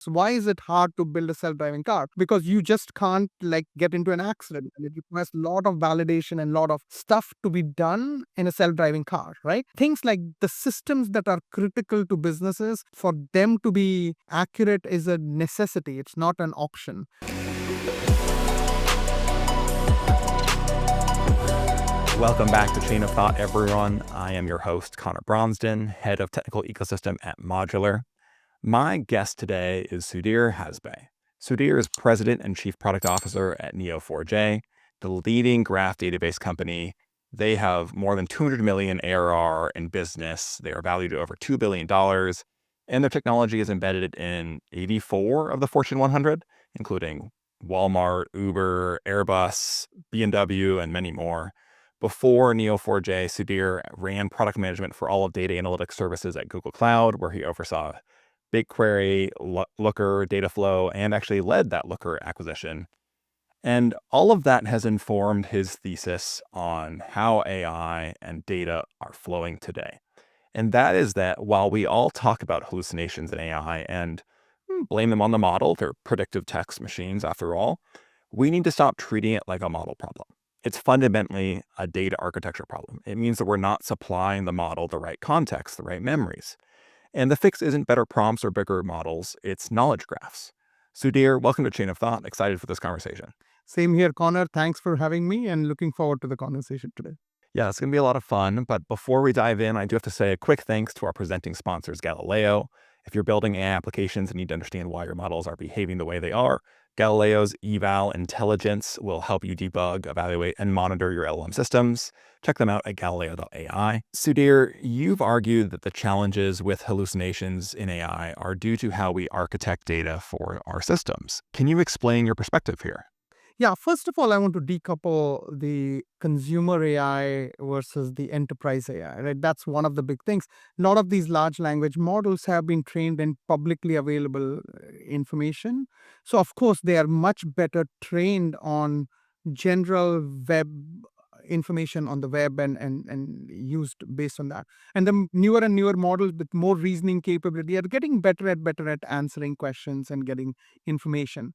So why is it hard to build a self-driving car? Because you just can't get into an accident. And it requires a lot of validation and a lot of stuff to be done in a self-driving car, right? Things like the systems that are critical to businesses, for them to be accurate is a necessity. It's not an option. Welcome back to Chain of Thought, everyone. I am your host, Connor Bronsdon, head of technical ecosystem at Modular. My guest today is Sudhir Hasbe. Sudhir is president and chief product officer at Neo4j, the leading graph database company. They have more than 200 million ARR in business. They are valued at over $2 billion, and their technology is embedded in 84 of the Fortune 100, including Walmart, Uber, Airbus, BMW, and many more. Before Neo4j, Sudhir ran product management for all of data analytics services at Google Cloud, where he oversaw BigQuery, Looker, Dataflow, and actually led that Looker acquisition. And all of that has informed his thesis on how AI and data are flowing today. And that is that while we all talk about hallucinations in AI and blame them on the model, they're predictive text machines after all, we need to stop treating it like a model problem. It's fundamentally a data architecture problem. It means that we're not supplying the model the right context, the right memories. And the fix isn't better prompts or bigger models, it's knowledge graphs. Sudhir, welcome to Chain of Thought. Excited for this conversation. Same here, Connor. Thanks for having me and looking forward to the conversation today. Yeah, it's going to be a lot of fun. But before we dive in, I do have to say a quick thanks to our presenting sponsors, Galileo. If you're building AI applications and need to understand why your models are behaving the way they are, Galileo's eval intelligence will help you debug, evaluate, and monitor your LLM systems. Check them out at galileo.ai. Sudhir, you've argued that the challenges with hallucinations in AI are due to how we architect data for our systems. Can you explain your perspective here? Yeah, first of all, I want to decouple the consumer AI versus the enterprise AI, right? That's one of the big things. A lot of these large language models have been trained in publicly available information. So, of course, they are much better trained on general web information on the web and used based on that. And the newer and newer models with more reasoning capability are getting better at answering questions and getting information.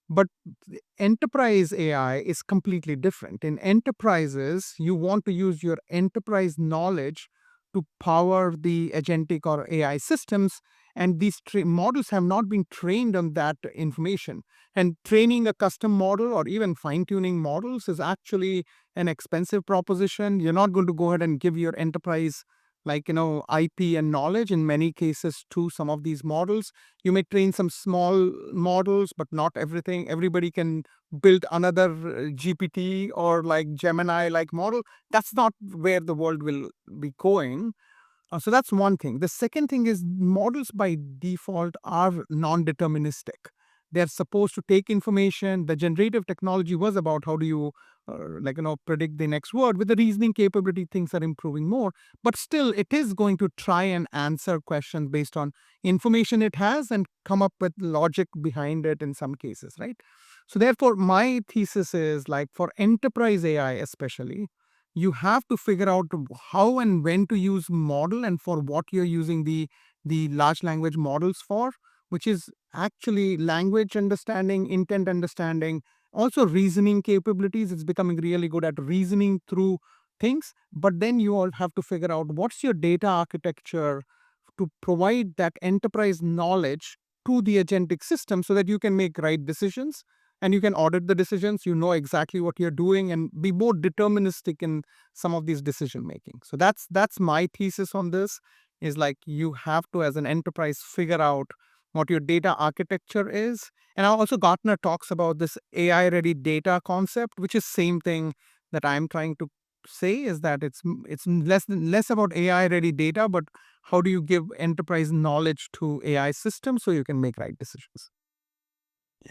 But the enterprise AI is completely different. In enterprises, you want to use your enterprise knowledge to power the agentic or AI systems, and these models have not been trained on that information. And training a custom model or even fine tuning models is actually an expensive proposition. You're not going to go ahead and give your enterprise IP and knowledge in many cases to some of these models. You may train some small models, but not everything. Everybody can build another GPT or like Gemini like model. That's not where the world will be going. So that's one thing. The second thing is models by default are non-deterministic. They're supposed to take information. The generative technology was about how do you predict the next word. With the reasoning capability, things are improving more. But still, it is going to try and answer questions based on information it has and come up with logic behind it in some cases, right? So therefore, my thesis is like for enterprise AI especially, you have to figure out how and when to use model and for what you're using the large language models for, which is actually language understanding, intent understanding, also reasoning capabilities. It's becoming really good at reasoning through things. But then you all have to figure out what's your data architecture to provide that enterprise knowledge to the agentic system so that you can make right decisions and you can audit the decisions. You know exactly what you're doing and be more deterministic in some of these decision making. So that's my thesis on this, is like you have to, as an enterprise, figure out what your data architecture is. And also Gartner talks about this AI ready data concept, which is same thing that I'm trying to say, is that it's less about AI ready data, but how do you give enterprise knowledge to AI systems so you can make right decisions?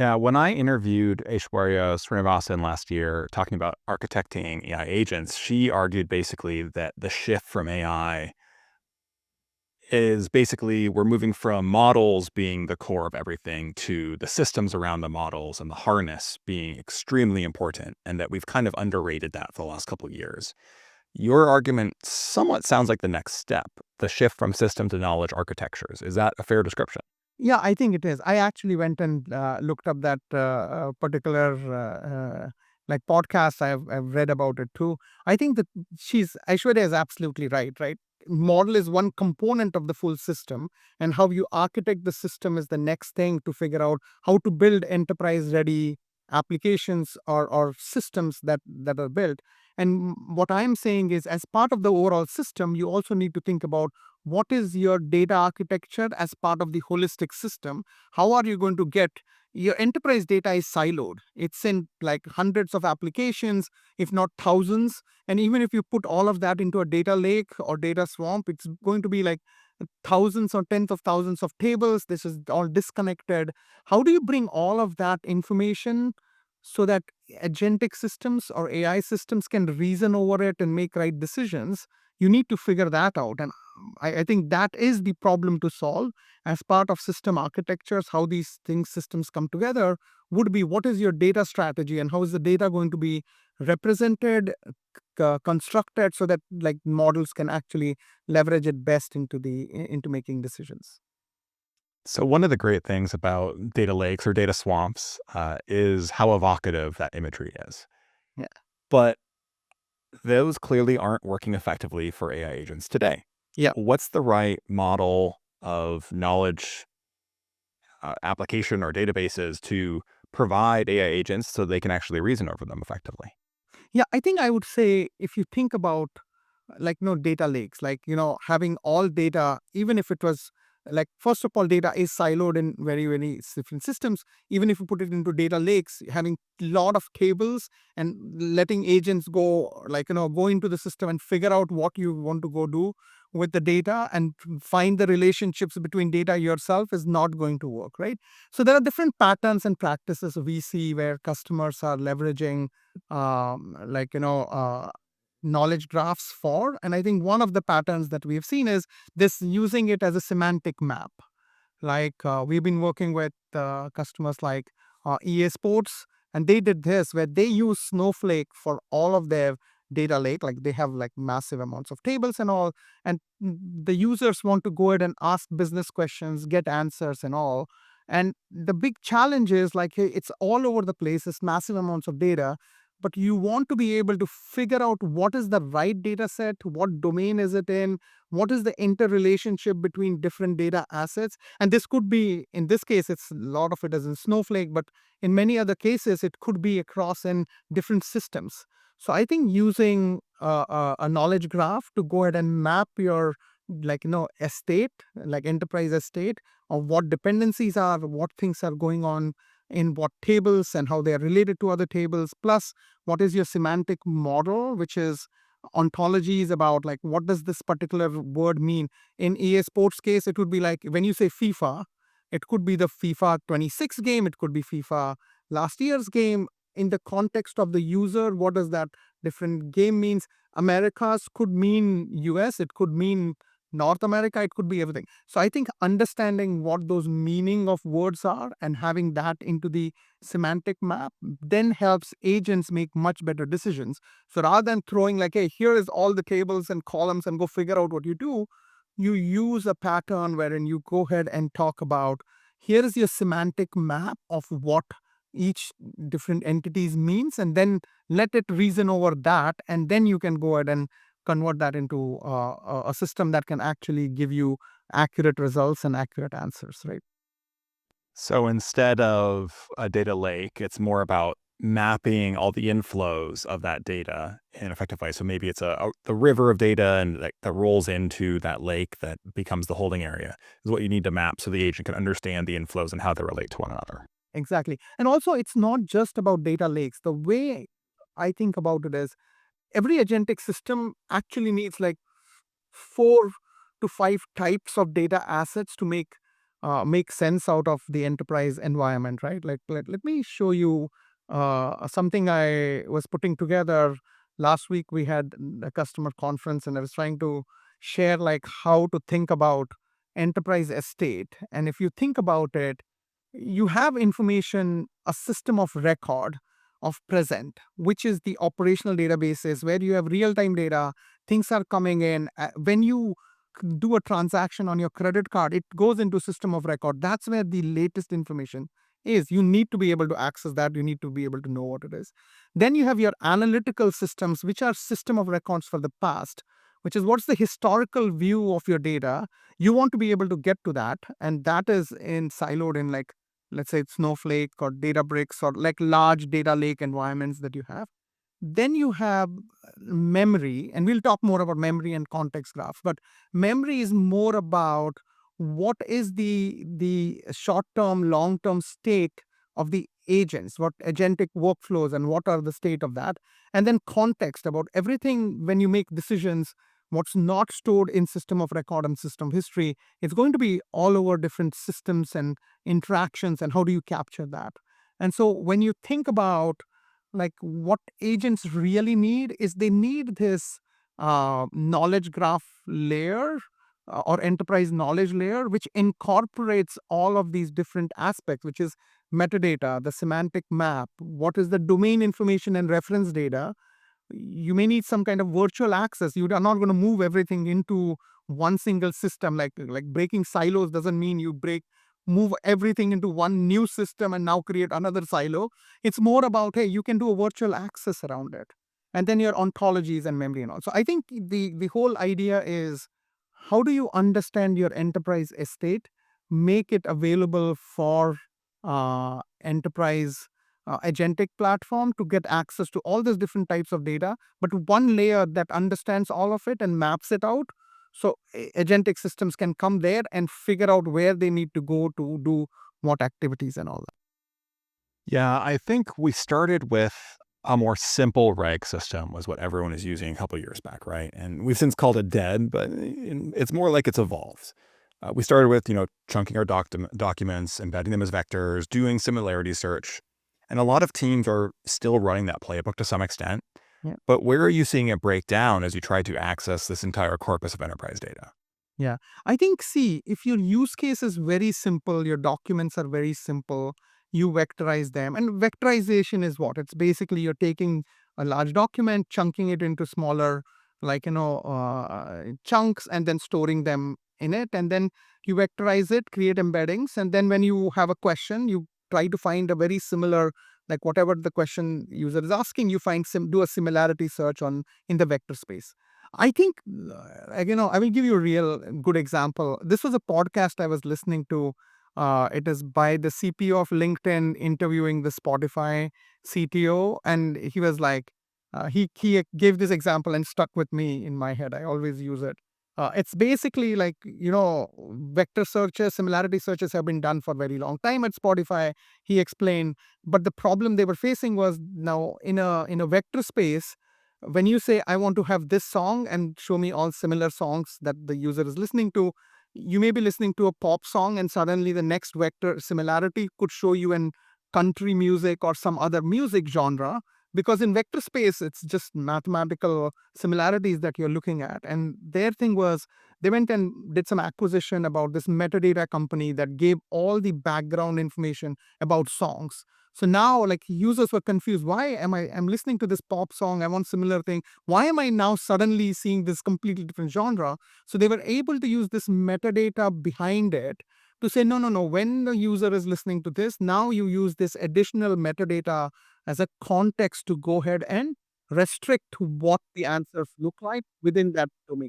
Yeah, when I interviewed Aishwarya Srinivasan last year talking about architecting AI agents, she argued basically that the shift from AI is basically we're moving from models being the core of everything to the systems around the models and the harness being extremely important, and that we've kind of underrated that for the last couple of years. Your argument somewhat sounds like the next step, the shift from system to knowledge architectures. Is that a fair description? Yeah, I think it is. I actually went and looked up that particular like podcast. I've read about it too. I think that she's Aishwarya is absolutely right. Right, model is one component of the full system, and how you architect the system is the next thing to figure out how to build enterprise ready applications or systems that are built. And what I'm saying is, as part of the overall system, you also need to think about what is your data architecture as part of the holistic system. How are you going to get your enterprise data is siloed, it's in like hundreds of applications, if not thousands, and even if you put all of that into a data lake or data swamp, it's going to be like thousands or tens of thousands of tables. This is all disconnected. How do you bring all of that information so that agentic systems or AI systems can reason over it and make right decisions? You need to figure that out. And I think that is the problem to solve as part of system architectures. How these things systems come together would be, what is your data strategy and how is the data going to be represented, constructed, so that like models can actually leverage it best into making decisions. So, one of the great things about data lakes or data swamps is how evocative that imagery is. Yeah. But those clearly aren't working effectively for AI agents today. Yeah. What's the right model of knowledge application or databases to provide AI agents so they can actually reason over them effectively? Yeah, I think I would say, if you think about like data lakes, like having all data, even if it was like, first of all, data is siloed in very different systems. Even if you put it into data lakes, having a lot of tables and letting agents go, like go into the system and figure out what you want to go do with the data and find the relationships between data yourself, is not going to work, right? So there are different patterns and practices we see where customers are leveraging like knowledge graphs for. And I think one of the patterns that we've seen is this, using it as a semantic map. Like we've been working with customers like EA Sports, and they did this where they use Snowflake for all of their data lake. Like they have like massive amounts of tables and all, and the users want to go ahead and ask business questions, get answers and all. And the big challenge is like, hey, it's all over the place, it's massive amounts of data, but you want to be able to figure out what is the right data set, what domain is it in, what is the interrelationship between different data assets. And this could be, in this case, it's a lot of it is in Snowflake, but in many other cases, it could be across in different systems. So I think using a knowledge graph to go ahead and map your like estate, like enterprise estate, of what dependencies are, what things are going on in what tables and how they are related to other tables, plus what is your semantic model, which is ontologies about like what does this particular word mean. In EA Sports case, it would be like when you say FIFA, it could be the FIFA 26 game, it could be FIFA last year's game. In the context of the user, what does that different game means? Americas could mean US, it could mean North America, it could be everything. So I think understanding what those meaning of words are and having that into the semantic map then helps agents make much better decisions. So rather than throwing like, hey, here is all the tables and columns and go figure out what you do, you use a pattern wherein you go ahead and talk about, here is your semantic map of what each different entities means, and then let it reason over that, and then you can go ahead and convert that into a system that can actually give you accurate results and accurate answers, right? So instead of a data lake, it's more about mapping all the inflows of that data in an effective way. So maybe it's the river of data and that rolls into that lake that becomes the holding area is what you need to map so the agent can understand the inflows and how they relate to one another. Exactly. And also, it's not just about data lakes. The way I think about it is, every agentic system actually needs like 4 to 5 types of data assets to make sense out of the enterprise environment, right? Like let me show you something I was putting together last week. We had a customer conference, and I was trying to share like how to think about enterprise estate. And if you think about it, you have information, a system of record of present, which is the operational databases where you have real time data, things are coming in. When you do a transaction on your credit card, it goes into system of record. That's where the latest information is. You need to be able to access that. You need to be able to know what it is. Then you have your analytical systems, which are system of records for the past, which is what's the historical view of your data. You want to be able to get to that, and that is in siloed in, like, let's say it's Snowflake or Databricks or like large data lake environments that you have. Then you have memory, and we'll talk more about memory and context graphs. But memory is more about what is the short term, long term state of the agents, what agentic workflows, and what are the state of that. And then context about everything when you make decisions. What's not stored in system of record and system history, it's going to be all over different systems and interactions, and how do you capture that? And so when you think about like what agents really need is they need this knowledge graph layer or enterprise knowledge layer, which incorporates all of these different aspects, which is metadata, the semantic map, what is the domain information and reference data. You may need some kind of virtual access. You are not going to move everything into one single system. Like breaking silos doesn't mean you move everything into one new system and now create another silo. It's more about, hey, you can do a virtual access around it, and then your ontologies and memory and all. So I think the whole idea is, how do you understand your enterprise estate, make it available for enterprise agentic platform to get access to all these different types of data, but one layer that understands all of it and maps it out. So agentic systems can come there and figure out where they need to go to do what activities and all that. Yeah, I think we started with a more simple reg system was what everyone is using a couple years back, right? And we've since called it dead, but it's more like it's evolved. We started with, chunking our documents, embedding them as vectors, doing similarity search. And a lot of teams are still running that playbook to some extent. Yeah. But where are you seeing it break down as you try to access this entire corpus of enterprise data? Yeah. I think, see, if your use case is very simple, your documents are very simple, you vectorize them. And vectorization is what? It's basically you're taking a large document, chunking it into smaller, like, chunks, and then storing them in it. And then you vectorize it, create embeddings. And then when you have a question, you try to find a very similar, like whatever the question user is asking, you do a similarity search in the vector space. I think, I will give you a real good example. This was a podcast I was listening to. It is by the CPO of LinkedIn interviewing the Spotify CTO, and he was like, he gave this example and stuck with me in my head. I always use it. It's basically like, vector searches, similarity searches have been done for a very long time at Spotify. He explained, but the problem they were facing was now in a vector space, when you say I want to have this song and show me all similar songs that the user is listening to, you may be listening to a pop song and suddenly the next vector similarity could show you in country music or some other music genre, because in vector space it's just mathematical similarities that you're looking at. And their thing was, they went and did some acquisition about this metadata company that gave all the background information about songs. So now, like, users were confused. I'm listening to this pop song, I want similar thing. Why am I now suddenly seeing this completely different genre? So they were able to use this metadata behind it to say, no, no, no, when the user is listening to this, now you use this additional metadata as a context to go ahead and restrict what the answers look like within that domain.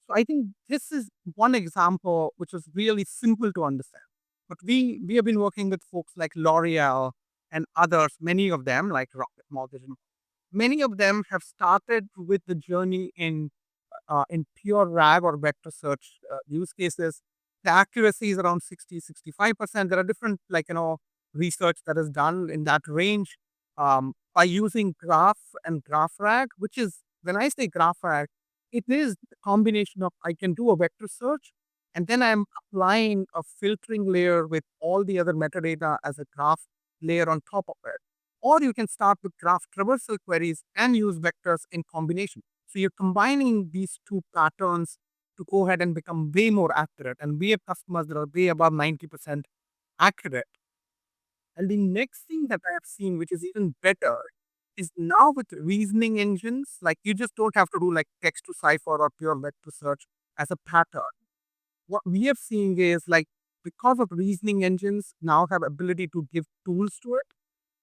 So I think this is one example which is really simple to understand. But we have been working with folks like L'Oreal and others, many of them like Rocket Mortgage. Many of them have started with the journey in pure RAG or vector search use cases. The accuracy is around 60-65%. There are different, research that is done in that range by using Graph and GraphRAG, which is, when I say GraphRAG, it is a combination of, I can do a vector search, and then I'm applying a filtering layer with all the other metadata as a graph layer on top of it. Or you can start with graph traversal queries and use vectors in combination. So you're combining these two patterns to go ahead and become way more accurate. And we have customers that are way above 90% accurate. And the next thing that I have seen, which is even better, is now with reasoning engines, like you just don't have to do like text to cipher or pure vector search as a pattern. What we are seeing is like because of reasoning engines now have ability to give tools to it,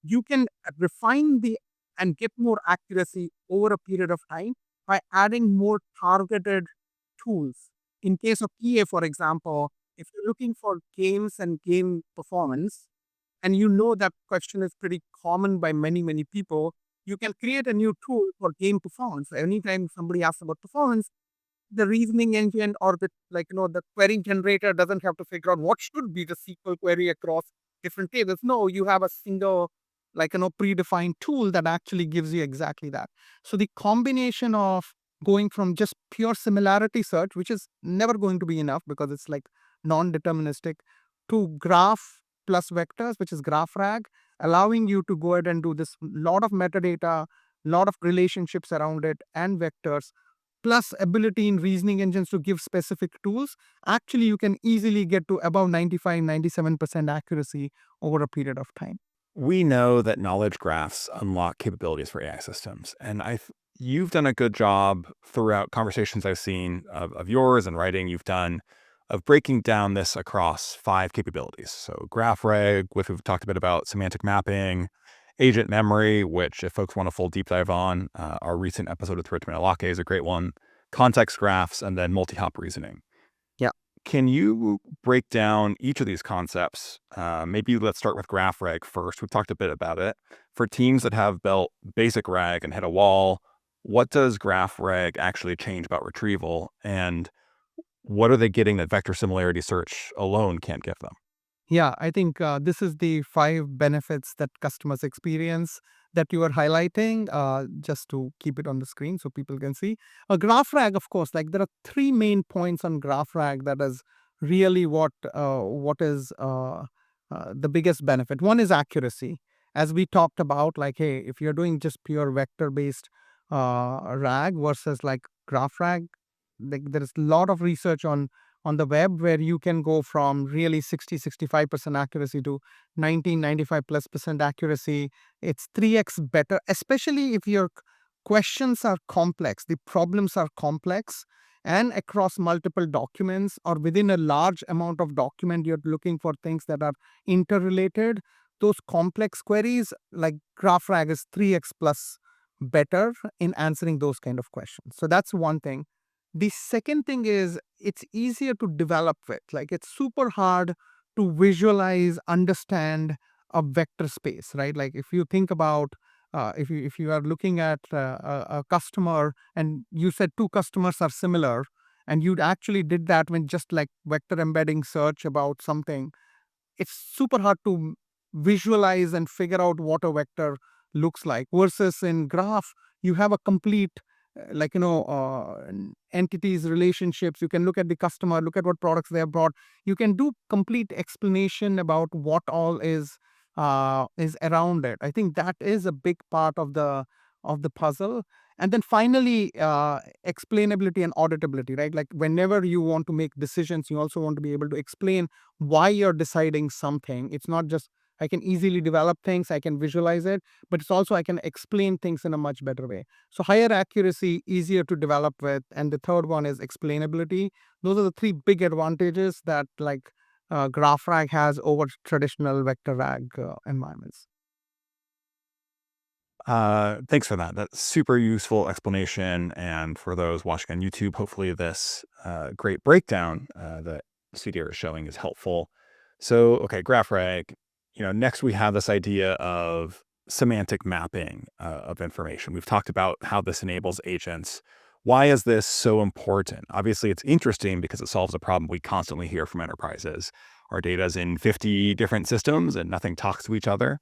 you can refine the and get more accuracy over a period of time by adding more targeted tools. In case of EA, for example, if you're looking for games and game performance, and you know that question is pretty common by many, many people, you can create a new tool for game performance. Anytime somebody asks about performance, the reasoning engine or the the query generator doesn't have to figure out what should be the SQL query across different tables. No, you have a single predefined tool that actually gives you exactly that. So the combination of going from just pure similarity search, which is never going to be enough because it's like non-deterministic, to graph plus vectors, which is GraphRAG, allowing you to go ahead and do this lot of metadata, lot of relationships around it and vectors, plus ability in reasoning engines to give specific tools, actually you can easily get to above 95, 97% accuracy over a period of time. We know that knowledge graphs unlock capabilities for AI systems, and you've done a good job throughout conversations I've seen of yours and writing you've done of breaking down this across 5 capabilities. So GraphRAG, which we've talked a bit about, semantic mapping, agent memory, which if folks want a full deep dive on, our recent episode with Rich Manalake is a great one, context graphs, and then multi-hop reasoning. Yeah. Can you break down each of these concepts? Maybe let's start with GraphRAG first. We've talked a bit about it. For teams that have built basic RAG and hit a wall, what does GraphRAG actually change about retrieval? And what are they getting that vector similarity search alone can't give them? Yeah, I think this is the 5 benefits that customers experience that you are highlighting, just to keep it on the screen so people can see. GraphRag, of course, like there are 3 main points on GraphRag that is really what is the biggest benefit. One is accuracy. As we talked about, like, hey, if you're doing just pure vector-based RAG versus like GraphRag, like there is a lot of research on the web where you can go from really 60-65% accuracy to 90-95+% accuracy. It's 3x better, especially if your questions are complex, the problems are complex and across multiple documents or within a large amount of document you're looking for things that are interrelated. Those complex queries like GraphRag is 3x plus better in answering those kind of questions. So that's one thing. The second thing is it's easier to develop with. Like it's super hard to visualize, understand a vector space, right? Like if you think about if you are looking at a customer and you said 2 customers are similar, and you actually did that when just like vector embedding search about something, it's super hard to visualize and figure out what a vector looks like versus in graph you have a complete entities relationships. You can look at the customer, look at what products they have brought. You can do complete explanation about what all is around it. I think that is a big part of the puzzle. And then finally, explainability and auditability, right? Like whenever you want to make decisions, you also want to be able to explain why you're deciding something. It's not just I can easily develop things, I can visualize it, but it's also I can explain things in a much better way. So higher accuracy, easier to develop with, and the third one is explainability. Those are the 3 big advantages that GraphRag has over traditional vector RAG environments. Thanks for that. That's super useful explanation. And for those watching on YouTube, hopefully this great breakdown that Sudhir is showing is helpful. So, okay, GraphRag. Next we have this idea of semantic mapping of information. We've talked about how this enables agents. Why is this so important? Obviously, it's interesting because it solves a problem we constantly hear from enterprises. Our data is in 50 different systems and nothing talks to each other.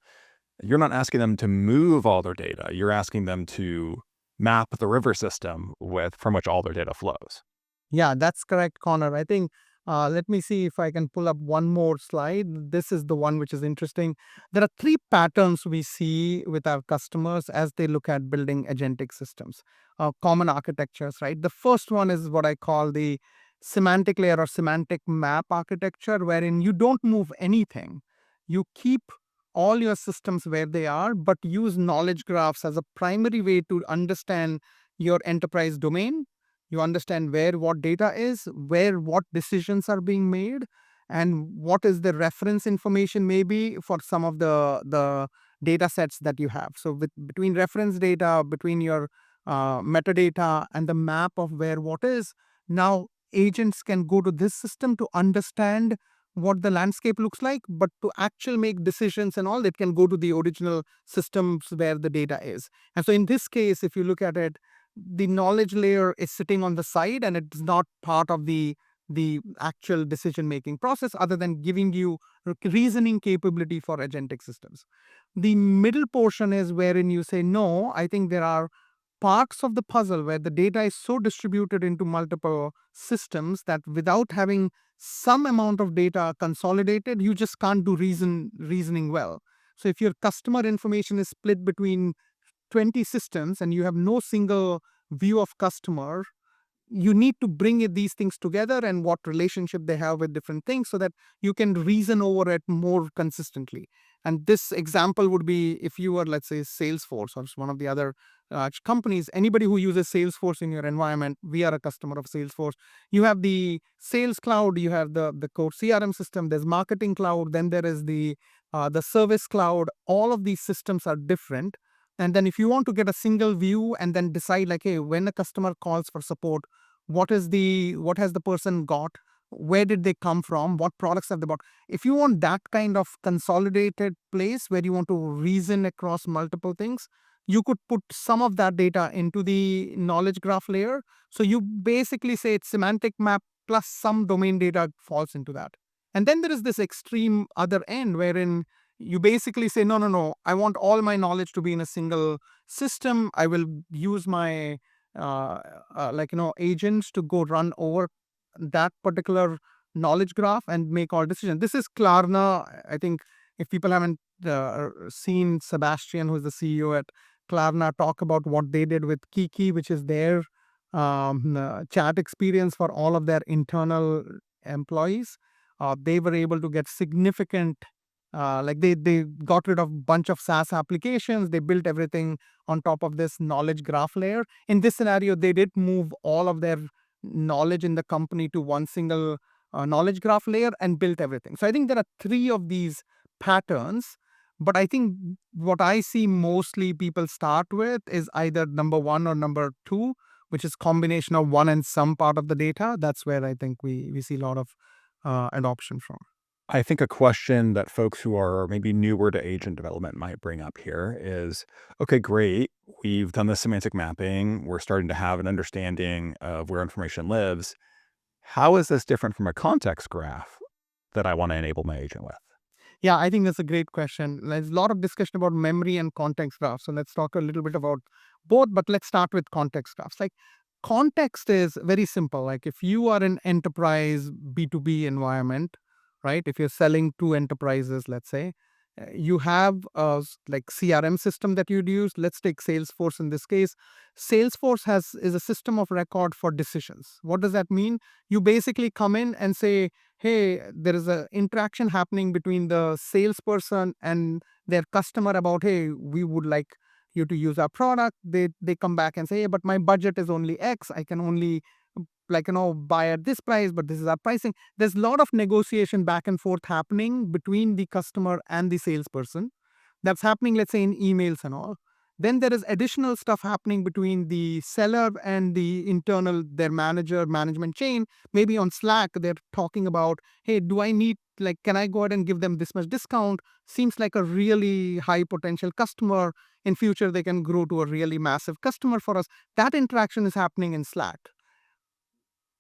You're not asking them to move all their data. You're asking them to map the river system from which all their data flows. Yeah, that's correct, Connor. I think, let me see if I can pull up one more slide. This is the one which is interesting. There are 3 patterns we see with our customers as they look at building agentic systems, common architectures, right? The first one is what I call the semantic layer or semantic map architecture, wherein you don't move anything. You keep all your systems where they are, but use knowledge graphs as a primary way to understand your enterprise domain, You understand where what data is, where what decisions are being made, and what is the reference information maybe for some of the data sets that you have. So between reference data, between your metadata and the map of where what is, now agents can go to this system to understand what the landscape looks like, but to actually make decisions and all, it can go to the original systems where the data is. And so in this case, if you look at it, the knowledge layer is sitting on the side and it's not part of the actual decision making process, other than giving you reasoning capability for agentic systems. The middle portion is wherein you say, no, I think there are parts of the puzzle where the data is so distributed into multiple systems that without having some amount of data consolidated, you just can't do reasoning well. So if your customer information is split between 20 systems and you have no single view of customer, you need to bring these things together and what relationship they have with different things so that you can reason over it more consistently. And this example would be if you were, let's say, Salesforce or one of the other companies, anybody who uses Salesforce in your environment, we are a customer of Salesforce. You have the Sales Cloud, you have the core CRM system, there's Marketing Cloud, then there is the Service Cloud. All of these systems are different. And then if you want to get a single view and then decide like, hey, when a customer calls for support, what has the person got? Where did they come from? What products have they bought? If you want that kind of consolidated place where you want to reason across multiple things, you could put some of that data into the knowledge graph layer. So you basically say it's semantic map plus some domain data falls into that. And then there is this extreme other end wherein you basically say, no, no, no, I want all my knowledge to be in a single system. I will use my agents to go run over that particular knowledge graph and make all decisions. This is Klarna. I think if people haven't seen Sebastian, who is the CEO at Klarna, talk about what they did with Kiki, which is their chat experience for all of their internal employees. They were able to get significant, they got rid of a bunch of SaaS applications. They built everything on top of this knowledge graph layer. In this scenario, they did move all of their knowledge in the company to one single knowledge graph layer and built everything. So I think there are three of these patterns. But I think what I see mostly people start with is either number one or number two, which is combination of one and some part of the data. That's where I think we see a lot of adoption from. I think a question that folks who are maybe newer to agent development might bring up here is, okay, great. We've done the semantic mapping. We're starting to have an understanding of where information lives. How is this different from a context graph that I want to enable my agent with? Yeah, I think that's a great question. There's a lot of discussion about memory and context graphs. So let's talk a little bit about both, but let's start with context graphs. Like context is very simple. Like if you are an enterprise B2B environment, right? If you're selling to enterprises, let's say, you have a like CRM system that you'd use. Let's take Salesforce in this case. Salesforce is a system of record for decisions. What does that mean? You basically come in and say, hey, there is an interaction happening between the salesperson and their customer about, hey, we would like you to use our product. They come back and say, hey, but my budget is only X. I can only buy at this price, but this is our pricing. There's a lot of negotiation back and forth happening between the customer and the salesperson. That's happening, let's say, in emails and all. Then there is additional stuff happening between the seller and the internal, their management chain. Maybe on Slack, they're talking about, hey, do I need, can I go ahead and give them this much discount? Seems like a really high potential customer. In future, they can grow to a really massive customer for us. That interaction is happening in Slack.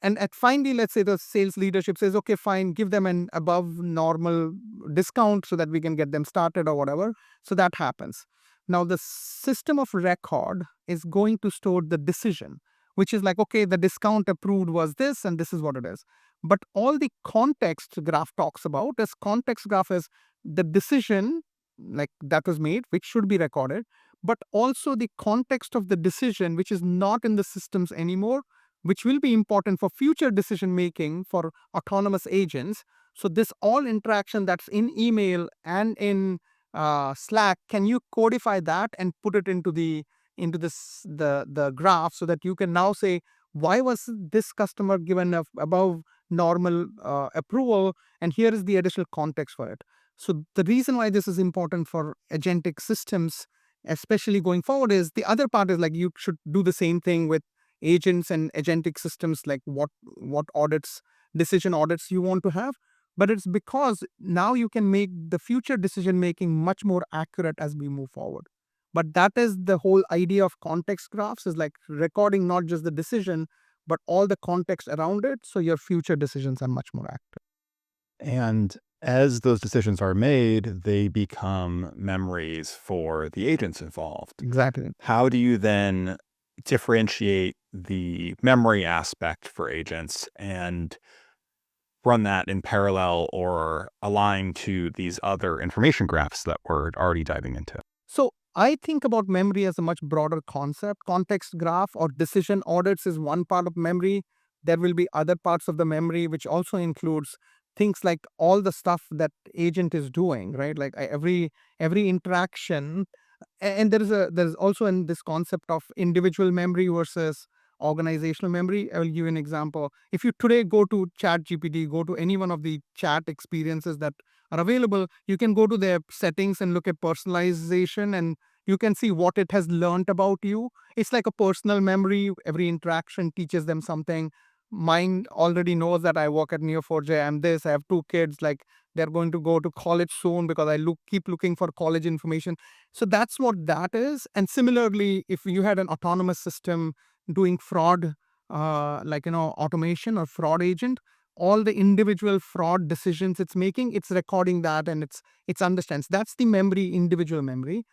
And at finally, let's say the sales leadership says, okay, fine, give them an above normal discount so that we can get them started or whatever. So that happens. Now, the system of record is going to store the decision, which is like, okay, the discount approved was this, and this is what it is. But all the context graph talks about is context graph is the decision like that was made, which should be recorded, but also the context of the decision, which is not in the systems anymore, which will be important for future decision making for autonomous agents. So this all interaction that's in email and in Slack, can you codify that and put it into the graph so that you can now say why was this customer given a above normal approval, and here is the additional context for it. So the reason why this is important for agentic systems, especially going forward, is the other part is like you should do the same thing with agents and agentic systems, like what audits, decision audits you want to have. But it's because now you can make the future decision making much more accurate as we move forward. But that is the whole idea of context graphs, is like recording not just the decision, but all the context around it, so your future decisions are much more accurate. And as those decisions are made, they become memories for the agents involved. Exactly. How do you then differentiate the memory aspect for agents and run that in parallel or align to these other information graphs that we're already diving into? So I think about memory as a much broader concept. Context graph or decision audits is one part of memory. There will be other parts of the memory which also includes things like all the stuff that agent is doing, right? Like every interaction. And there's also in this concept of individual memory versus organizational memory. I will give you an example. If you today go to chat gpt, go to any one of the chat experiences that are available, you can go to their settings and look at personalization, and you can see what it has learned about you. It's like a personal memory. Every interaction teaches them something. Mine already knows that I work at Neo4j, I'm this, I have two kids, like they're going to go to college soon because I keep looking for college information. So that's what that is. And similarly, if you had an autonomous system doing fraud, like automation or fraud agent, all the individual fraud decisions it's making, it's recording that, and it's understands. That's the memory, individual memory.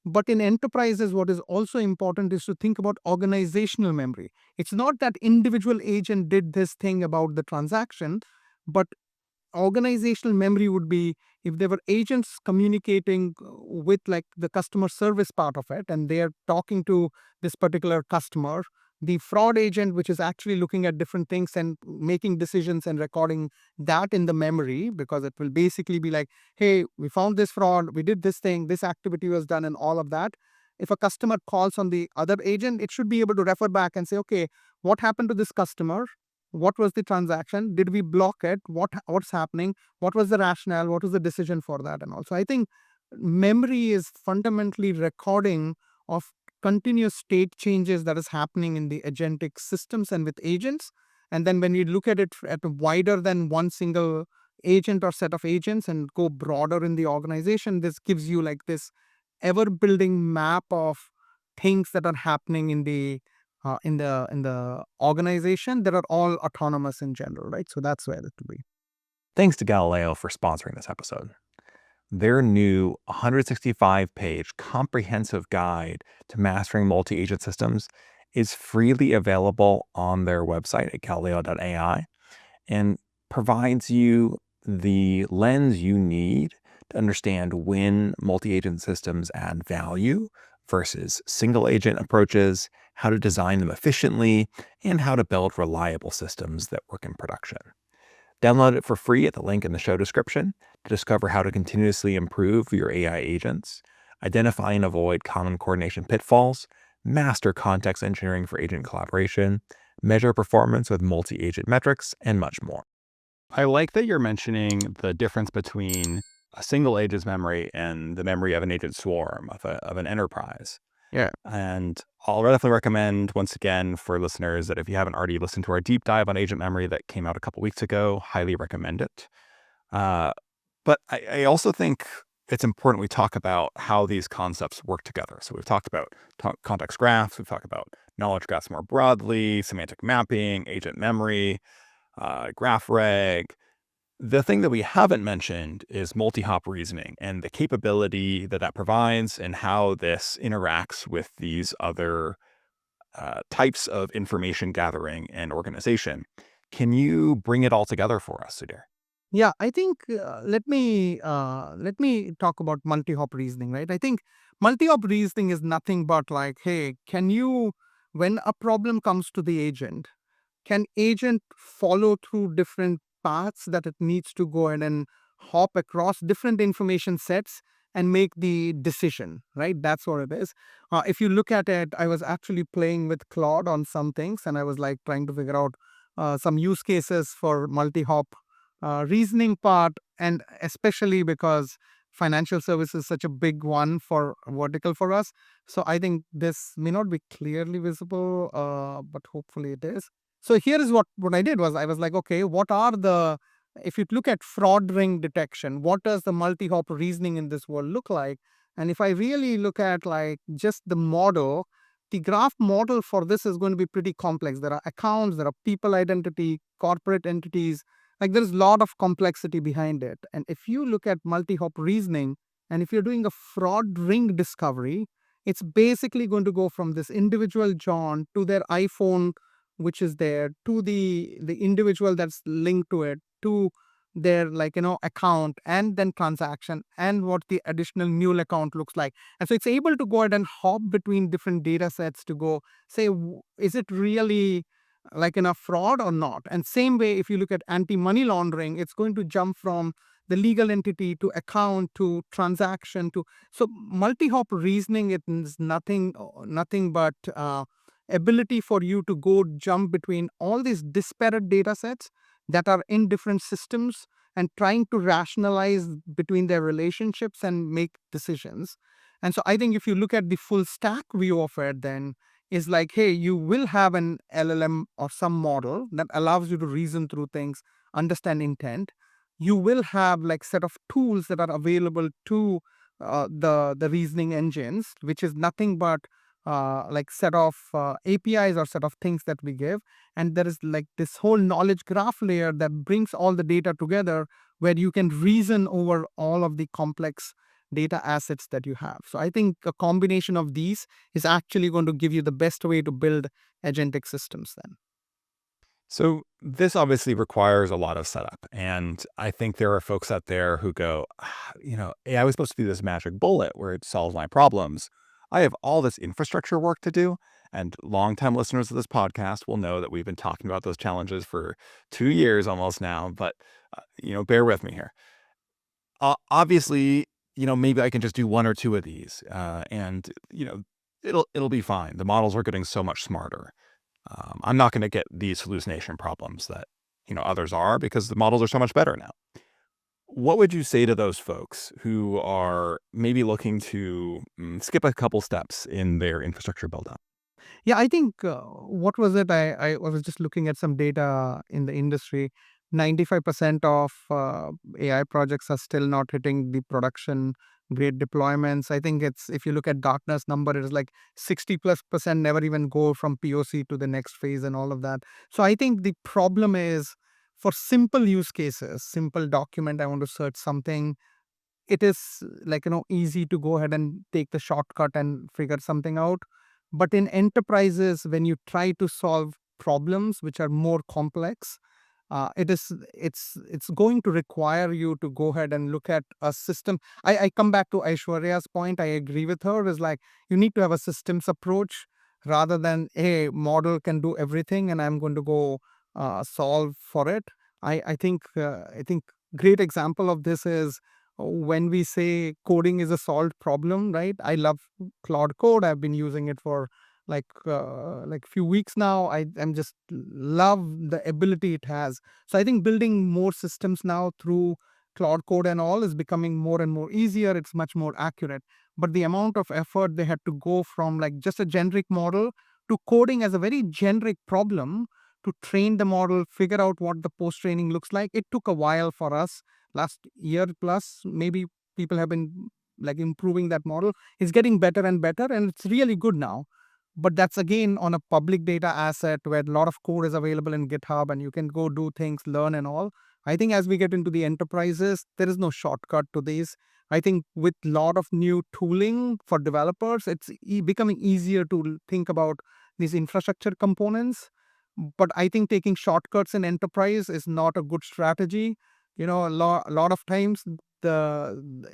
But in enterprises, what is also important is to think about organizational memory. It's not that individual agent did this thing about the transaction, but organizational memory would be if there were agents communicating with like the customer service part of it, and they are talking to this particular customer, the fraud agent which is actually looking at different things and making decisions and recording that in the memory, because it will basically be like, hey, we found this fraud, we did this thing, this activity was done, and all of that. If a customer calls on the other agent, it should be able to refer back and say, okay, what happened to this customer, what was the transaction, did we block it, what's happening, what was the rationale, what was the decision for that. And also I think memory is fundamentally recording of continuous state changes that is happening in the agentic systems and with agents. And then when you look at it at a wider than one single agent or set of agents and go broader in the organization, this gives you like this ever building map of things that are happening in the organization that are all autonomous in general, right? So that's where it will be. Thanks to Galileo for sponsoring this episode. Their new 165-page comprehensive guide to mastering multi-agent systems is freely available on their website at galileo.ai and provides you the lens you need to understand when multi-agent systems add value versus single-agent approaches, how to design them efficiently, and how to build reliable systems that work in production. Download it for free at the link in the show description to discover how to continuously improve your AI agents, identify and avoid common coordination pitfalls, master context engineering for agent collaboration, measure performance with multi-agent metrics, and much more. I like that you're mentioning the difference between a single agent's memory and the memory of an agent swarm of an enterprise. Yeah. And I'll definitely recommend, once again, for listeners that if you haven't already listened to our deep dive on agent memory that came out a couple weeks ago, highly recommend it. But I also think it's important we talk about how these concepts work together. So we've talked about context graphs, we've talked about knowledge graphs more broadly, semantic mapping, agent memory, GraphRAG. The thing that we haven't mentioned is multi-hop reasoning and the capability that that provides and how this interacts with these other types of information gathering and organization. Can you bring it all together for us, Sudhir? Yeah, I think let me talk about multi-hop reasoning, right? I think multi-hop reasoning is nothing but like, hey, can you, when a problem comes to the agent, can agent follow through different paths that it needs to go ahead and hop across different information sets and make the decision, right? That's what it is. If you look at it, I was actually playing with Claude on some things, and I was like trying to figure out some use cases for multi-hop reasoning part, and especially because financial services is such a big one for vertical for us. So I think this may not be clearly visible, but hopefully it is. So here is what I did was I was like, okay, what are the, if you look at fraud ring detection, what does the multi-hop reasoning in this world look like? And if I really look at like just the model, the graph model for this is going to be pretty complex. There are accounts, there are people identity, corporate entities, like there's a lot of complexity behind it. And if you look at multi-hop reasoning, and if you're doing a fraud ring discovery, it's basically going to go from this individual John to their iPhone, which is there, to the individual that's linked to it, to their account, and then transaction, and what the additional mule account looks like. And so it's able to go ahead and hop between different data sets to go say, is it really fraud or not? And same way, if you look at anti-money laundering, it's going to jump from the legal entity to account to transaction to, so multi-hop reasoning, it is nothing but ability for you to go jump between all these disparate data sets that are in different systems and trying to rationalize between their relationships and make decisions. And so I think if you look at the full stack view of it, then is like, hey, you will have an LLM or some model that allows you to reason through things, understand intent. You will have like set of tools that are available to the reasoning engines, which is nothing but like set of APIs or set of things that we give. And there is like this whole knowledge graph layer that brings all the data together, where you can reason over all of the complex data assets that you have. So I think a combination of these is actually going to give you the best way to build agentic systems then. So this obviously requires a lot of setup. And I think there are folks out there who go, AI was supposed to be this magic bullet where it solves my problems. I have all this infrastructure work to do. And longtime listeners of this podcast will know that we've been talking about those challenges for 2 years almost now. But, bear with me here. Obviously, maybe I can just do one or two of these, and it'll be fine. The models are getting so much smarter. I'm not going to get these hallucination problems that others are, because the models are so much better now. What would you say to those folks who are maybe looking to skip a couple steps in their infrastructure build up? Yeah, I think what was it? I was just looking at some data in the industry. 95% of AI projects are still not hitting the production grade deployments. I think it's, if you look at Gartner's number, it is like 60 plus percent never even go from POC to the next phase and all of that. So I think the problem is for simple use cases, simple document, I want to search something, it is easy to go ahead and take the shortcut and figure something out. But in enterprises, when you try to solve problems which are more complex, it's going to require you to go ahead and look at a system. I come back to Aishwarya's point. I agree with her. Is like, you need to have a systems approach rather than a model can do everything and I'm going to go solve for it. I think great example of this is when we say coding is a solved problem, right? I love Claude Code. I've been using it for like few weeks now. I'm just love the ability it has. So I think building more systems now through Claude Code and all is becoming more and more easier. It's much more accurate. But the amount of effort they had to go from like just a generic model to coding as a very generic problem to train the model, figure out what the post training looks like. It took a while for us. Last year plus, maybe people have been like improving that model. It's getting better and better, and it's really good now. But that's again on a public data asset where a lot of code is available in GitHub and you can go do things, learn and all. I think as we get into the enterprises, there is no shortcut to these. I think with a lot of new tooling for developers, it's becoming easier to think about these infrastructure components. But I think taking shortcuts in enterprise is not a good strategy. A lot of times,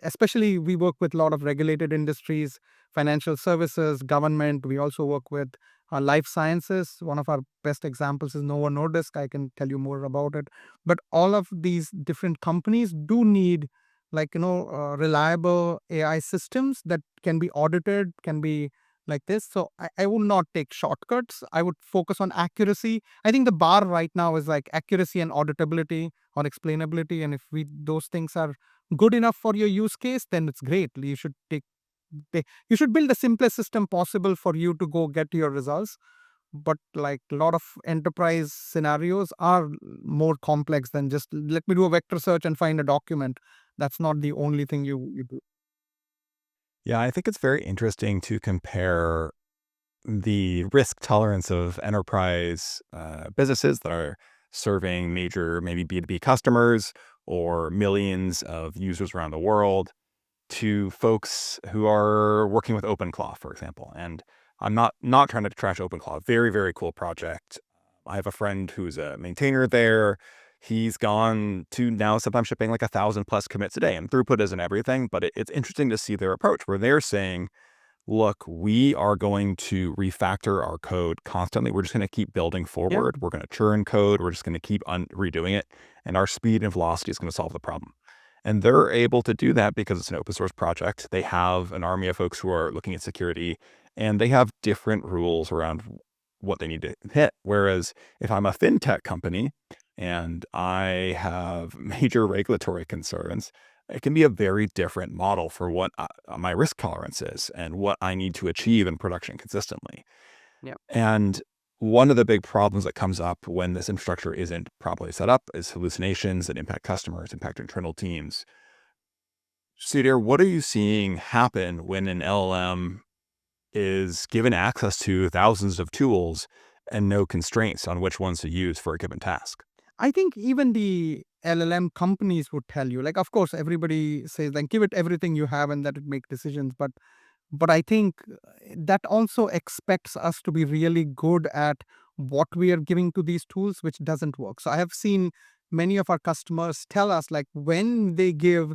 especially we work with a lot of regulated industries, financial services, government. We also work with life sciences. One of our best examples is Novo Nordisk. I can tell you more about it. But all of these different companies do need like reliable AI systems that can be audited, can be like this. So I would not take shortcuts. I would focus on accuracy. I think the bar right now is like accuracy and auditability or explainability. And if those things are good enough for your use case, then it's great. You should build the simplest system possible for you to go get your results. But like a lot of enterprise scenarios are more complex than just let me do a vector search and find a document. That's not the only thing you do. Yeah, I think it's very interesting to compare the risk tolerance of enterprise businesses that are serving major, maybe B2B customers or millions of users around the world to folks who are working with OpenClaw, for example. And I'm not trying to trash OpenClaw. Very, very cool project. I have a friend who's a maintainer there. He's gone to now sometimes shipping like 1,000+ commits a day, and throughput isn't everything, but it's interesting to see their approach where they're saying, look, we are going to refactor our code constantly. We're just going to keep building Yeah. forward. We're going to churn code. We're just going to keep redoing it. And our speed and velocity is going to solve the problem. And they're able to do that because it's an open source project. They have an army of folks who are looking at security, and they have different rules around what they need to hit. Whereas if I'm a fintech company and I have major regulatory concerns, it can be a very different model for what my risk tolerance is and what I need to achieve in production consistently. Yeah. And one of the big problems that comes up when this infrastructure isn't properly set up is hallucinations that impact customers, impact internal teams. Sudhir, what are you seeing happen when an LLM is given access to thousands of tools and no constraints on which ones to use for a given task? I think even the LLM companies would tell you, like, of course, everybody says, like, give it everything you have and let it make decisions. But I think that also expects us to be really good at what we are giving to these tools, which doesn't work. So I have seen many of our customers tell us, like, when they give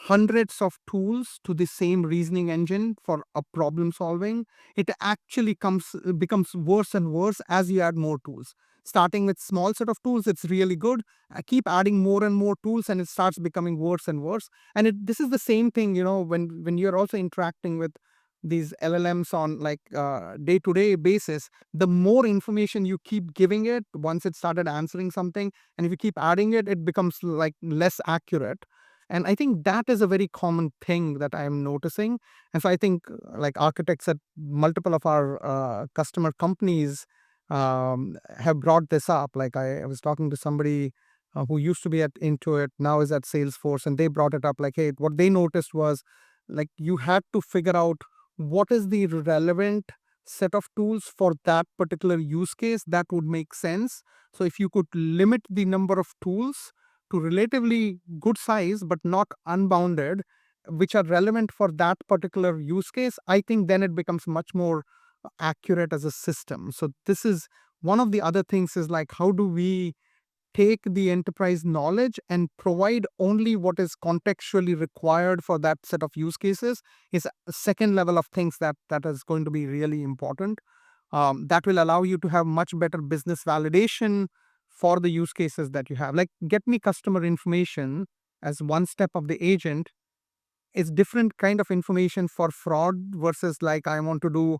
hundreds of tools to the same reasoning engine for a problem solving, it actually becomes worse and worse as you add more tools. Starting with small set of tools, it's really good. Keep adding more and more tools, and it starts becoming worse and worse. And this is the same thing, when you're also interacting with these LLMs on like day to day basis. The more information you keep giving it, once it started answering something, and if you keep adding it, it becomes like less accurate. And I think that is a very common thing that I am noticing. And so I think like architects at multiple of our customer companies have brought this up. Like I was talking to somebody who used to be at Intuit, now is at Salesforce, and they brought it up like, hey, what they noticed was like you had to figure out what is the relevant set of tools for that particular use case that would make sense. So if you could limit the number of tools to relatively good size but not unbounded, which are relevant for that particular use case, I think then it becomes much more accurate as a system. So this is one of the other things is like how do we take the enterprise knowledge and provide only what is contextually required for that set of use cases is a second level of things that is going to be really important. That will allow you to have much better business validation for the use cases that you have. Like get me customer information as one step of the agent is different kind of information for fraud versus like I want to do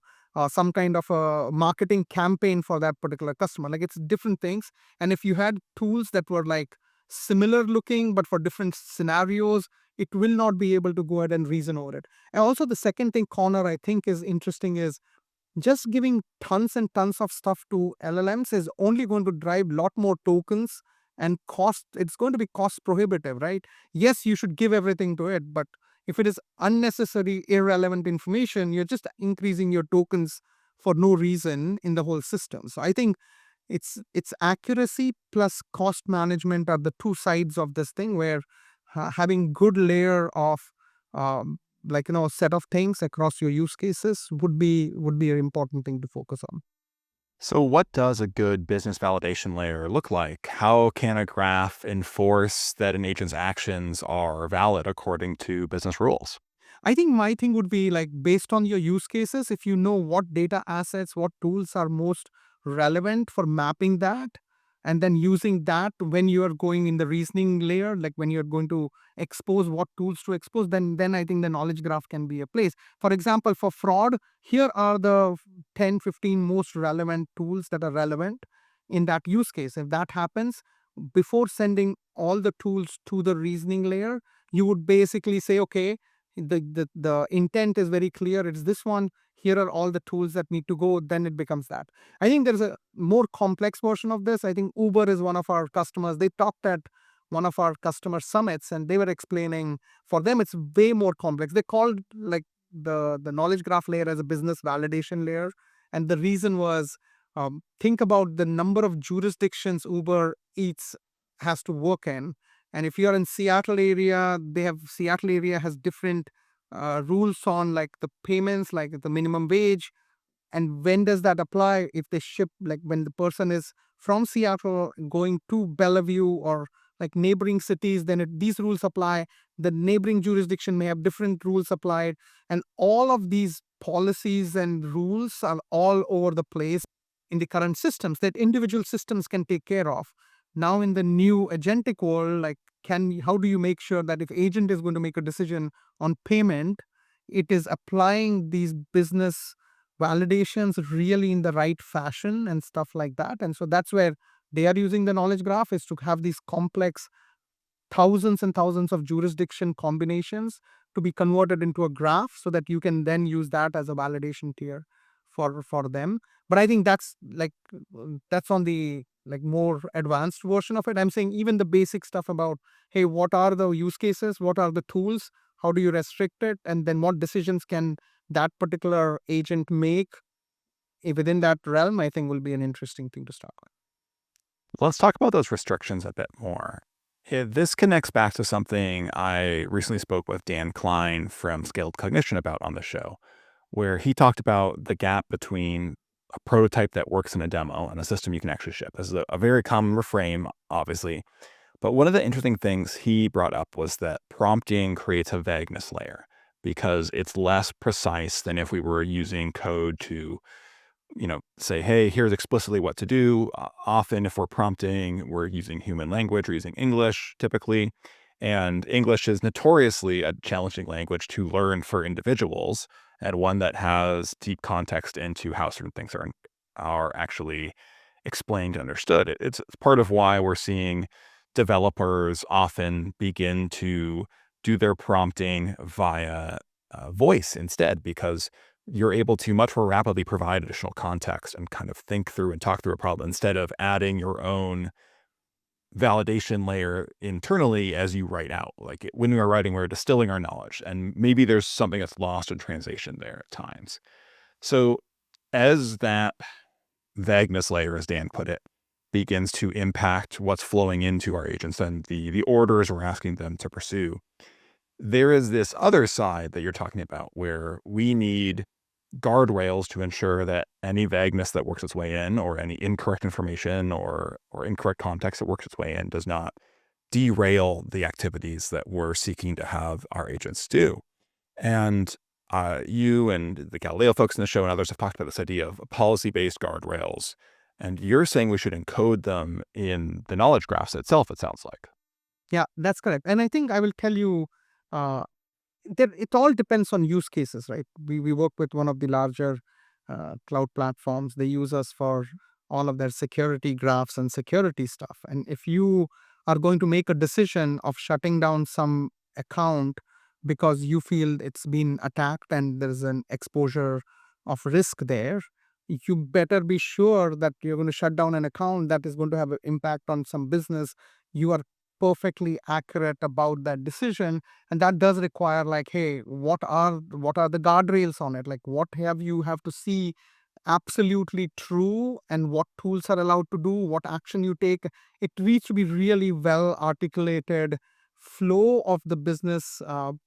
some kind of a marketing campaign for that particular customer. Like it's different things. And if you had tools that were like similar looking but for different scenarios, it will not be able to go ahead and reason over it. And also the second thing, Connor, I think is interesting is just giving tons and tons of stuff to LLMs is only going to drive a lot more tokens and cost. It's going to be cost prohibitive, right? Yes, you should give everything to it, but if it is unnecessary, irrelevant information, you're just increasing your tokens for no reason in the whole system. So I think it's accuracy plus cost management are the two sides of this thing where having good layer of um, set of things across your use cases would be an important thing to focus on. So, what does a good business validation layer look like? How can a graph enforce that an agent's actions are valid according to business rules? I think my thing would be like based on your use cases, if you know what data assets, what tools are most relevant for mapping that, and then using that when you are going in the reasoning layer, like when you're going to expose what tools to expose, then I think the knowledge graph can be a place. For example, for fraud, here are the 10, 15 most relevant tools that are relevant in that use case. If that happens, before sending all the tools to the reasoning layer, you would basically say, okay, the intent is very clear. It's this one. Here are all the tools that need to go. Then it becomes that. I think there's a more complex version of this. I think Uber is one of our customers. They talked at one of our customer summits and they were explaining, for them it's way more complex. They called like the knowledge graph layer as a business validation layer. And the reason was, think about the number of jurisdictions Uber Eats has to work in. And if you're in Seattle area, Seattle area has different rules on like the payments, like the minimum wage. And when does that apply? If they ship, like when the person is from Seattle going to Bellevue or like neighboring cities, then these rules apply. The neighboring jurisdiction may have different rules applied. And all of these policies and rules are all over the place in the current systems that individual systems can take care of. Now in the new agentic world, like how do you make sure that if agent is going to make a decision on payment, it is applying these business validations really in the right fashion and stuff like that. And so that's where they are using the knowledge graph, is to have these complex thousands and thousands of jurisdiction combinations to be converted into a graph so that you can then use that as a validation tier for them. But I think that's on the like more advanced version of it. I'm saying even the basic stuff about, hey, what are the use cases, what are the tools, how do you restrict it, and then what decisions can that particular agent make within that realm, I think will be an interesting thing to start with. Let's talk about those restrictions a bit more. This connects back to something I recently spoke with Dan Klein from Scaled Cognition about on the show, where he talked about the gap between a prototype that works in a demo and a system you can actually ship. This is a very common reframe, obviously. But one of the interesting things he brought up was that prompting creates a vagueness layer because it's less precise than if we were using code to say, hey, here's explicitly what to do. Often, if we're prompting, we're using human language, we're using English typically. And English is notoriously a challenging language to learn for individuals, and one that has deep context into how certain things are actually explained and understood. It's part of why we're seeing developers often begin to do their prompting via voice instead, because you're able to much more rapidly provide additional context and kind of think through and talk through a problem instead of adding your own validation layer internally as you write out. Like when we are writing, we're distilling our knowledge, and maybe there's something that's lost in translation there at times. So as that vagueness layer, as Dan put it, begins to impact what's flowing into our agents and the orders we're asking them to pursue, there is this other side that you're talking about where we need guardrails to ensure that any vagueness that works its way in, or any incorrect information or incorrect context that works its way in, does not derail the activities that we're seeking to have our agents do. And you and the Galileo folks in the show and others have talked about this idea of policy-based guardrails. And you're saying we should encode them in the knowledge graphs itself, it sounds like. Yeah, that's correct. And I think I will tell you, uh, that it all depends on use cases, right? We work with one of the larger cloud platforms. They use us for all of their security graphs and security stuff. And if you are going to make a decision of shutting down some account because you feel it's been attacked and there's an exposure of risk there, you better be sure that you're going to shut down an account that is going to have an impact on some business. You are perfectly accurate about that decision, and that does require like, hey, what are the guardrails on it, like what have to see absolutely true, and what tools are allowed to do, what action you take. It needs to be really well articulated flow of the business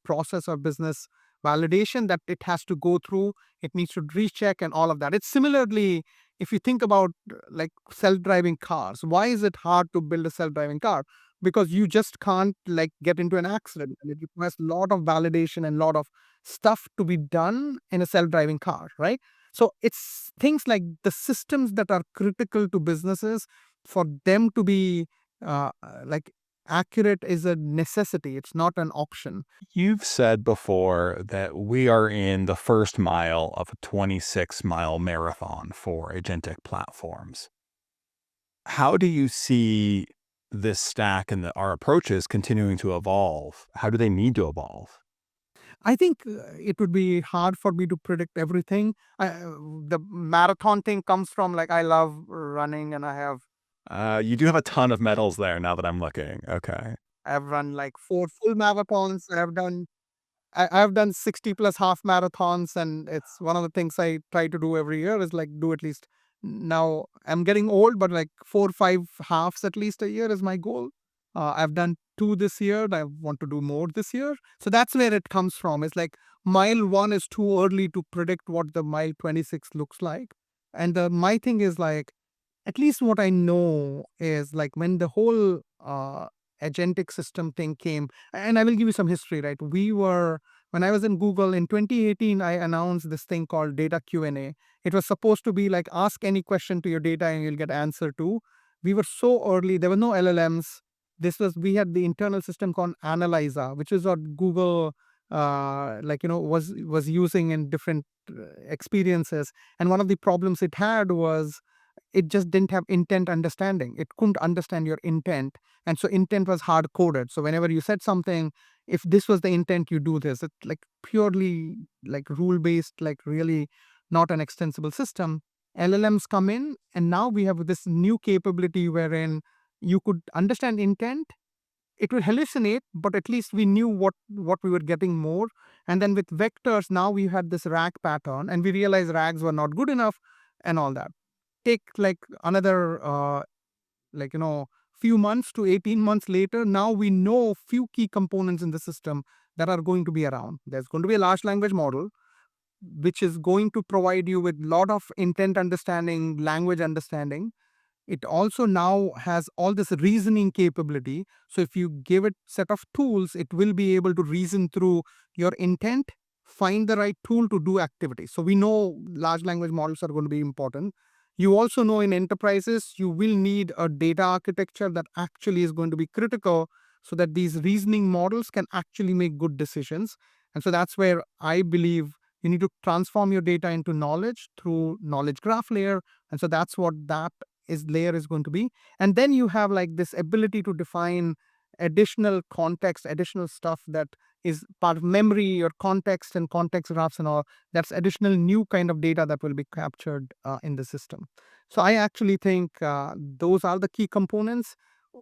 process or business validation that it has to go through. It needs to recheck and all of that. It's similarly, if you think about like self-driving cars, why is it hard to build a self-driving car? Because you just can't like get into an accident, and it requires a lot of validation and a lot of stuff to be done in a self-driving car, right? So it's things like the systems that are critical to businesses for them to be like accurate is a necessity. It's not an option. You've said before that we are in the first mile of a 26-mile marathon for agentic platforms. How do you see this stack and our approaches continuing to evolve? How do they need to evolve? I think it would be hard for me to predict everything. The marathon thing comes from like I love running, and You do have a ton of medals there now that I'm looking. Okay. I've run like 4 full marathons. I've done 60 plus half marathons, and it's one of the things I try to do every year is like do at least. Now I'm getting old, but like 4 5 halves at least a year is my goal. I've done 2 this year. I want to do more this year. So that's where it comes from. It's like mile 1 is too early to predict what the mile 26 looks like. And my thing is like, at least what I know is like when the whole agentic system thing came, and I will give you some history, right? When I was in Google in 2018, I announced this thing called data Q&A. It was supposed to be like ask any question to your data and you'll get answer to. We were so early, there were no LLMs. We had the internal system called Analyza, which is what Google was using in different experiences. And one of the problems it had was it just didn't have intent understanding. It couldn't understand your intent. And so intent was hard coded. So whenever you said something, if this was the intent, you do this. It's like purely like rule based, like really not an extensible system. LLMs come in, and now we have this new capability wherein you could understand intent. It would hallucinate, but at least we knew what we were getting more. And then with vectors, now we had this RAG pattern, and we realized RAGs were not good enough, and all that. Take like another few months to 18 months later, now we know few key components in the system that are going to be around. There's going to be a large language model which is going to provide you with a lot of intent understanding, language understanding. It also now has all this reasoning capability. So if you give it set of tools, it will be able to reason through your intent, find the right tool to do activity. So we know large language models are going to be important. You also know in enterprises, you will need a data architecture that actually is going to be critical so that these reasoning models can actually make good decisions. And so that's where I believe you need to transform your data into knowledge through knowledge graph layer. And so that's what that layer is going to be. And then you have like this ability to define additional context, additional stuff that is part of memory or context and context graphs and all. That's additional new kind of data that will be captured in the system. So I actually think those are the key components.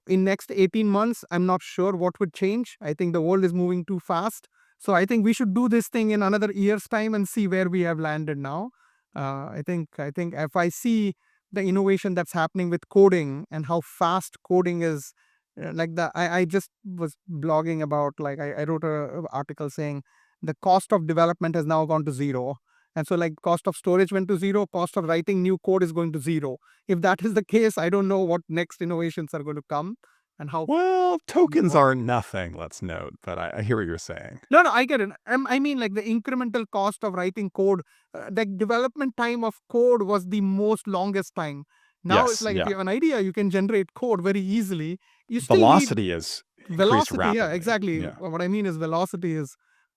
In next 18 months, I'm not sure what would change. I think the world is moving too fast. So I think we should do this thing in another year's time and see where we have landed now. I think if I see the innovation that's happening with coding and how fast coding is, I just was blogging about I wrote a article saying the cost of development has now gone to zero. And so like cost of storage went to zero, cost of writing new code is going to zero. If that is the case, I don't know what next innovations are going to come and how. Well, tokens are nothing, let's note, but I hear what you're saying. No, no, I get it. I mean, like the incremental cost of writing code, the development time of code was the most longest time. Now it's Yes, like if yeah. you have an idea, you can generate code very easily. You still need Velocity is increased velocity. Yeah, rapidly. exactly. Yeah. What I mean is velocity is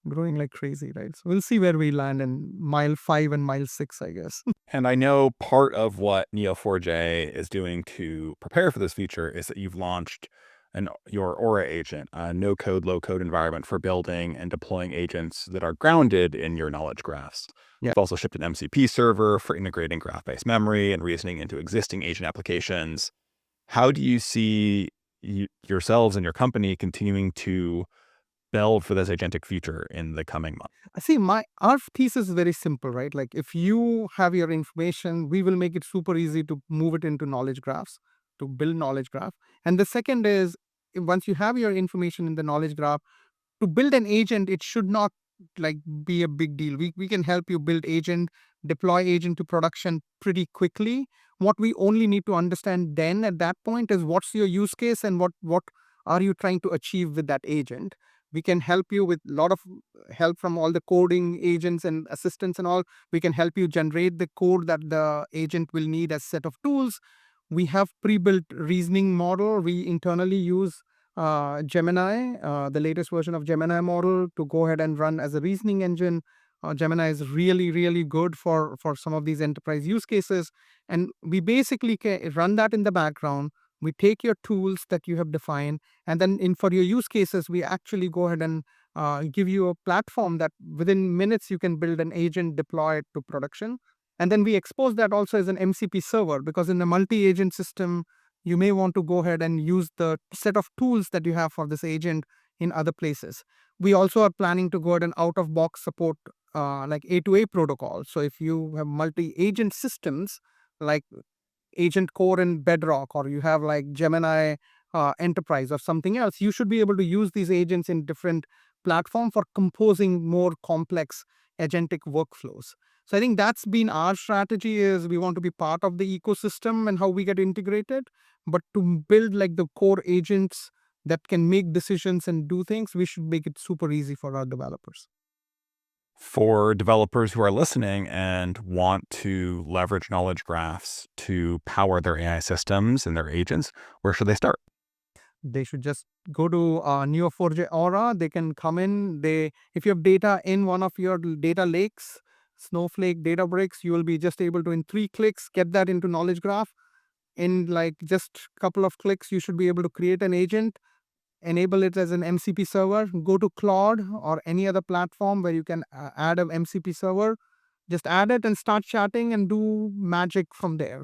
growing like crazy, right? So we'll see where we land in mile 5 and mile 6, I guess. And I know part of what Neo4j is doing to prepare for this feature is that you've launched your Aura agent, a no code, low code environment for building and deploying agents that are grounded in your knowledge graphs. Yeah. You've also shipped an MCP server for integrating graph based memory and reasoning into existing agent applications. How do you see yourselves and your company continuing to build for this agentic future in the coming months? I see our thesis is very simple, right? Like if you have your information, we will make it super easy to move it into knowledge graphs, to build knowledge graph. And the second is once you have your information in the knowledge graph, to build an agent, it should not like be a big deal. We can help you build agent, deploy agent to production pretty quickly. What we only need to understand then at that point is what's your use case and what are you trying to achieve with that agent. We can help you with a lot of help from all the coding agents and assistants and all. We can help you generate the code that the agent will need as set of tools. We have pre-built reasoning model. We internally use Gemini, the latest version of Gemini model, to go ahead and run as a reasoning engine. Gemini is really, really good for some of these enterprise use cases. And we basically run that in the background. We take your tools that you have defined, and then for your use cases, we actually go ahead and give you a platform that within minutes you can build an agent, deploy it to production. And then we expose that also as an MCP server, because in a multi-agent system, you may want to go ahead and use the set of tools that you have for this agent in other places. We also are planning to go ahead and out-of-box support like A2A protocol. So if you have multi-agent systems like Agent Core and Bedrock, or you have like Gemini Enterprise or something else, you should be able to use these agents in different platform for composing more complex agentic workflows. So I think that's been our strategy, is we want to be part of the ecosystem and how we get integrated, but to build like the core agents that can make decisions and do things, we should make it super easy for our developers. For developers who are listening and want to leverage knowledge graphs to power their AI systems and their agents, where should they start? They should just go to Neo4j Aura. They can come in. If you have data in one of your data lakes, Snowflake, Databricks, you will be just able to, in 3 clicks, get that into Knowledge Graph. In like just a couple of clicks, you should be able to create an agent, enable it as an MCP server, go to Claude or any other platform where you can add an MCP server, just add it and start chatting and do magic from there.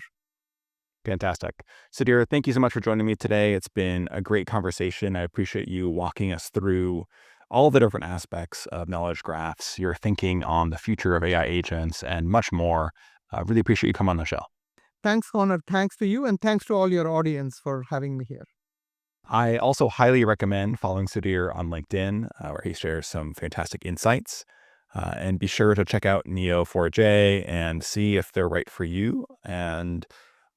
Fantastic. Sudhir, thank you so much for joining me today. It's been a great conversation. I appreciate you walking us through all the different aspects of knowledge graphs, your thinking on the future of AI agents, and much more. I really appreciate you coming on the show. Thanks, Connor. Thanks to you, and thanks to all your audience for having me here. I also highly recommend following Sudhir on LinkedIn, where he shares some fantastic insights. And be sure to check out Neo4j and see if they're right for you. And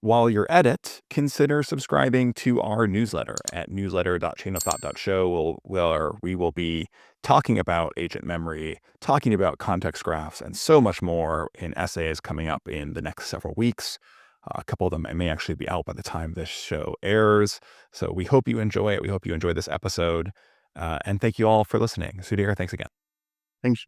while you're at it, consider subscribing to our newsletter at newsletter.chainofthought.show, where we will be talking about agent memory, talking about context graphs, and so much more in essays coming up in the next several weeks. A couple of them may actually be out by the time this show airs. So we hope you enjoy it. We hope you enjoy this episode. And thank you all for listening. Sudhir, thanks again. Thanks.